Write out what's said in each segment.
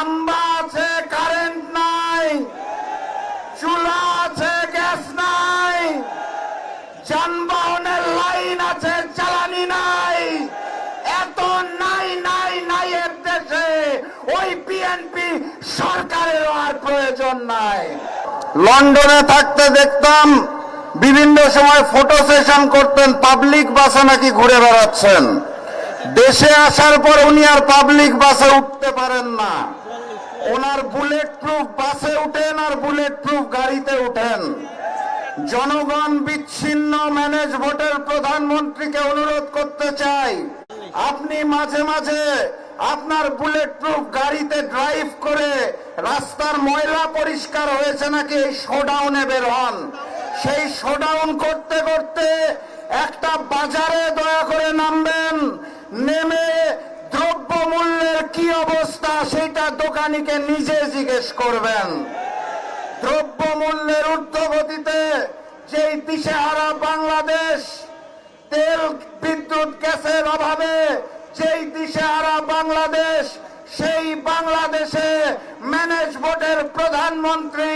খাম্বা আছে, কারেন্ট নাই, চুলা আছে, গ্যাস নাই, যানবাহনের লাইন আছে, জ্বালানি নাই। এত নাই নাই নাই এর দেশে ওই বিএনপি সরকারের আর প্রয়োজন নাই। লন্ডনে থাকতে দেখতাম বিভিন্ন সময় ফটো সেশন করতেন, পাবলিক বাসে নাকি ঘুরে বেড়াচ্ছেন। দেশে আসার পর উনি আর পাবলিক বাসে উঠতে পারেন না। ওনার বুলেট প্রুফ বাসে উঠেন আর বুলেট প্রুফ গাড়িতে উঠেন। জনগণ বিচ্ছিন্ন ম্যানেজ ভোটের প্রধানমন্ত্রীকে অনুরোধ করতে চাই, আপনি মাঝে মাঝে আপনার বুলেট প্রুফ গাড়িতে ড্রাইভ করে রাস্তার ময়লা পরিষ্কার হয়েছে নাকি এই শোডাউনে বের হন। সেই শোডাউন করতে করতে একটা বাজারে দয়া করে নামবেন, নেমে দ্রব্য মূল্যের কি অবস্থা সেটা দোকানিকে নিজে জিজ্ঞেস করবেন। দ্রব্য মূল্যের ঊর্ধ্বগতিতে যেই দিশেহারা বাংলাদেশ, তেল বিদ্যুৎ গ্যাসের অভাবে যেই দিশেহারা বাংলাদেশ, সেই বাংলাদেশে ম্যানেজ ভোটের প্রধানমন্ত্রী,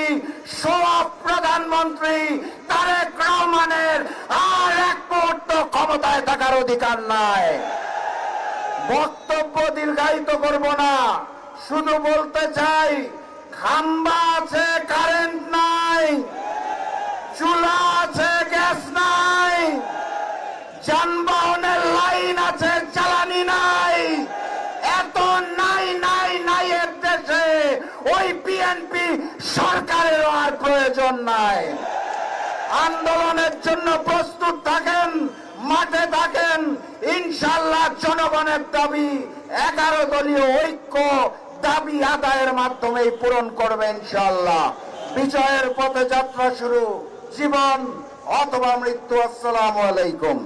সব প্রধানমন্ত্রী তারেক রহমানের আর এক মুহূর্ত ক্ষমতায় থাকার অধিকার নাই। বক্তব্য দীর্ঘায়িত করব না, শুধু বলতে চাই, খাম্বা আছে, কারেন্ট নাই, চুলা আছে, গ্যাস নাই, যানবাহনের লাইন আছে, জ্বালানি নাই। এত নাই নাই নাই এর দেশে ওই বিএনপি সরকারের আর প্রয়োজন নাই। আন্দোলনের জন্য প্রস্তুত থাকেন, মাঠে থাকেন। ইনশাআল্লাহ জনগণের দাবি 11 দলীয় ঐক্য দাবি আদায়ের মাধ্যমে পূরণ করবে ইনশাআল্লাহ। বিজয়ের পথে যাত্রা শুরু, জীবন অথবা মৃত্যু। আসসালামু আলাইকুম।